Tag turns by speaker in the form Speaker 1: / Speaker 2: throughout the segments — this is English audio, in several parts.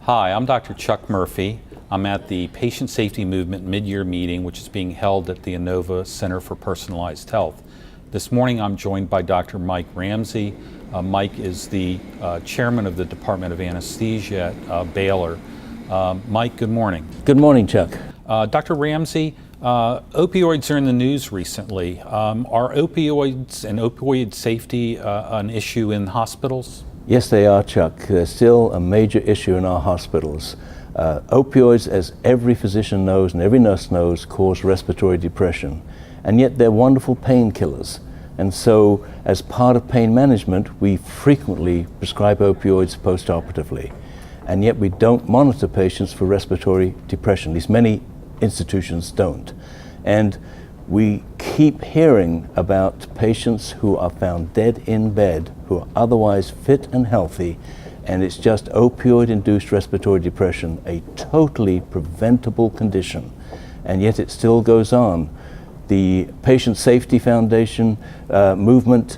Speaker 1: Hi, I'm Dr. Chuck Murphy. I'm at the Patient Safety Movement mid-year meeting, which is being held at the Inova Center for Personalized Health. This morning I'm joined by Dr. Mike Ramsay. Mike is the chairman of the Department of Anesthesia at Baylor. Mike, good morning.
Speaker 2: Good morning, Chuck.
Speaker 1: Dr. Ramsay, opioids are in the news recently. Are opioids and opioid safety an issue in hospitals?
Speaker 2: Yes, they are, Chuck. They're still a major issue in our hospitals. Opioids, as every physician knows and every nurse knows, cause respiratory depression. And yet they're wonderful painkillers. And so, as part of pain management, we frequently prescribe opioids postoperatively. And yet we don't monitor patients for respiratory depression. At least many institutions don't. And we keep hearing about patients who are found dead in bed, who are otherwise fit and healthy, and it's just opioid-induced respiratory depression, a totally preventable condition, and yet it still goes on. The Patient Safety Foundation movement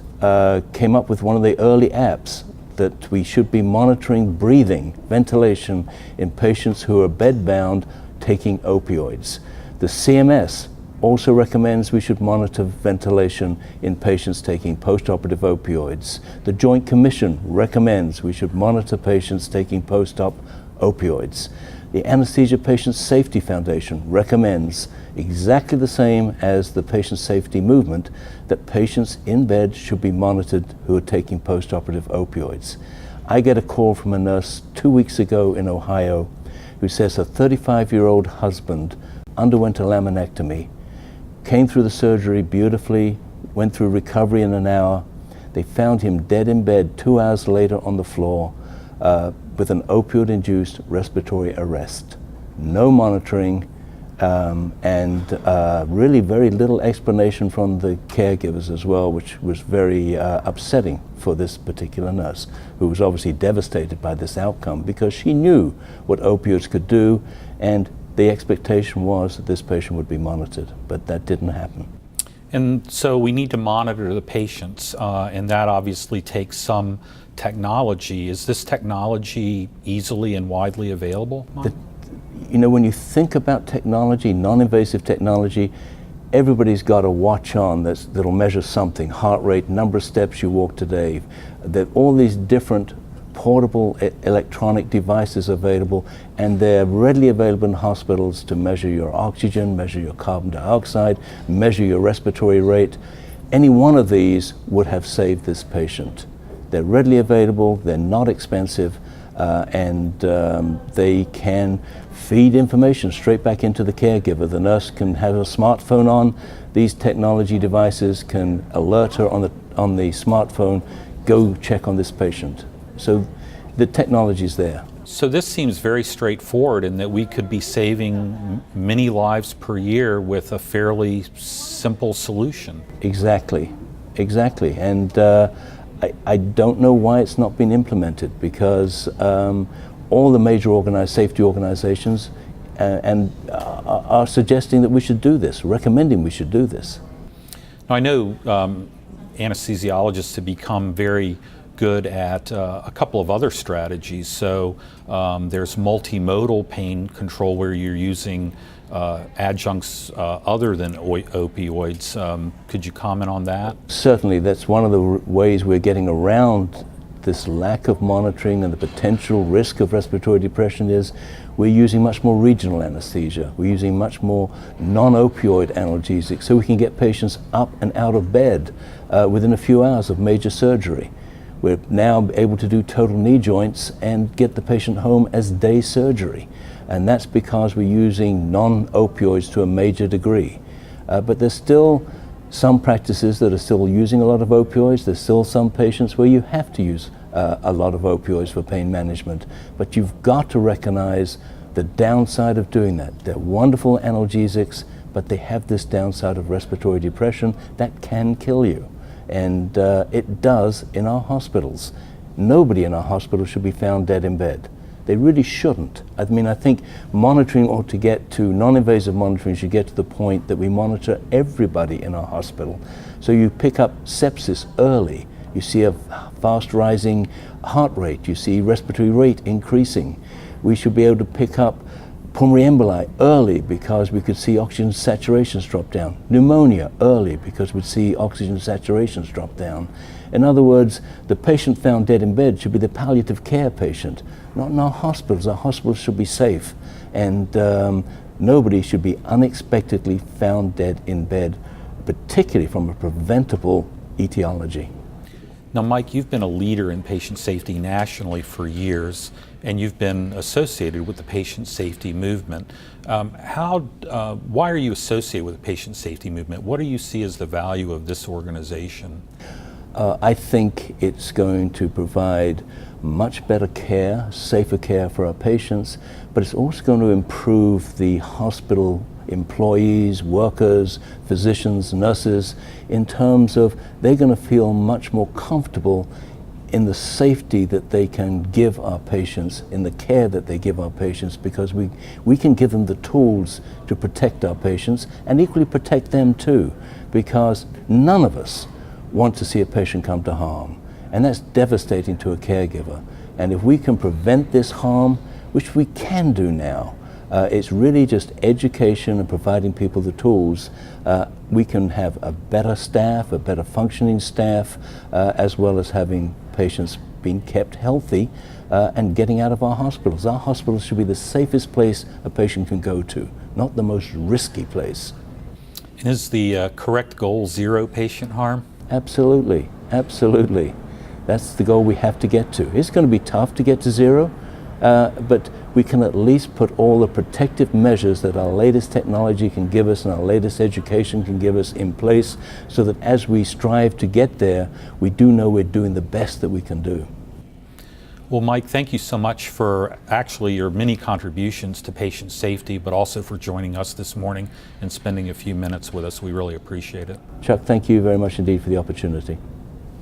Speaker 2: came up with one of the early apps that we should be monitoring breathing, ventilation in patients who are bedbound taking opioids. The CMS also recommends we should monitor ventilation in patients taking postoperative opioids. The Joint Commission recommends we should monitor patients taking post-op opioids. The Anesthesia Patient Safety Foundation recommends exactly the same as the Patient Safety Movement, that patients in bed should be monitored who are taking postoperative opioids. I get a call from a nurse 2 weeks ago in Ohio who says her 35-year-old husband underwent a laminectomy, came through the surgery beautifully, went through recovery in an hour. They found him dead in bed 2 hours later on the floor with an opioid-induced respiratory arrest. No monitoring and really very little explanation from the caregivers as well, which was very upsetting for this particular nurse, who was obviously devastated by this outcome because she knew what opioids could do, and the expectation was that this patient would be monitored, but that didn't happen.
Speaker 1: And so we need to monitor the patients, and that obviously takes some technology. Is this technology easily and widely available?
Speaker 2: When you think about technology, non-invasive technology, everybody's got a watch on that'll measure something, heart rate, number of steps you walk today. That all these different portable electronic devices available, and they're readily available in hospitals to measure your oxygen, measure your carbon dioxide, measure your respiratory rate. Any one of these would have saved this patient. They're readily available, they're not expensive, and they can feed information straight back into the caregiver. The nurse can have a smartphone on. These technology devices can alert her on the smartphone, go check on this patient. So the technology is there.
Speaker 1: So this seems very straightforward in that we could be saving many lives per year with a fairly simple solution.
Speaker 2: Exactly. And I don't know why it's not been implemented, because all the major safety organizations are suggesting that we should do this, recommending we should do this.
Speaker 1: Now, I know anesthesiologists have become very good at a couple of other strategies. So there's multimodal pain control where you're using adjuncts other than opioids. Could you comment on that?
Speaker 2: Certainly, that's one of the ways we're getting around this lack of monitoring and the potential risk of respiratory depression is we're using much more regional anesthesia. We're using much more non-opioid analgesics so we can get patients up and out of bed within a few hours of major surgery. We're now able to do total knee joints and get the patient home as day surgery. And that's because we're using non-opioids to a major degree. But there's still some practices that are still using a lot of opioids. There's still some patients where you have to use a lot of opioids for pain management. But you've got to recognize the downside of doing that. They're wonderful analgesics, but they have this downside of respiratory depression that can kill you. And it does in our hospitals. Nobody in our hospital should be found dead in bed. They really shouldn't. I mean, I think monitoring ought to get to, non-invasive monitoring should get to the point that we monitor everybody in our hospital. So you pick up sepsis early, you see a fast rising heart rate, you see respiratory rate increasing. We should be able to pick up pulmonary emboli early because we could see oxygen saturations drop down. Pneumonia early because we'd see oxygen saturations drop down. In other words, the patient found dead in bed should be the palliative care patient, not in our hospitals. Our hospitals should be safe, and nobody should be unexpectedly found dead in bed, particularly from a preventable etiology.
Speaker 1: Now, Mike, you've been a leader in patient safety nationally for years, and you've been associated with the patient safety movement. Why are you associated with the patient safety movement? What do you see as the value of this organization?
Speaker 2: I think it's going to provide much better care, safer care for our patients, but it's also going to improve the hospital employees, workers, physicians, nurses, in terms of they're going to feel much more comfortable in the safety that they can give our patients, in the care that they give our patients, because we can give them the tools to protect our patients and equally protect them too, because none of us want to see a patient come to harm, and that's devastating to a caregiver. And if we can prevent this harm, which we can do now, it's really just education and providing people the tools. We can have a better staff, a better functioning staff, as well as having patients being kept healthy and getting out of our hospitals. Our hospitals should be the safest place a patient can go to, not the most risky place.
Speaker 1: And is the correct goal zero patient harm?
Speaker 2: Absolutely, absolutely. That's the goal we have to get to. It's going to be tough to get to zero, but we can at least put all the protective measures that our latest technology can give us and our latest education can give us in place, so that as we strive to get there, we do know we're doing the best that we can do.
Speaker 1: Well, Mike, thank you so much for actually your many contributions to patient safety, but also for joining us this morning and spending a few minutes with us. We really appreciate it.
Speaker 2: Chuck, thank you very much indeed for the opportunity.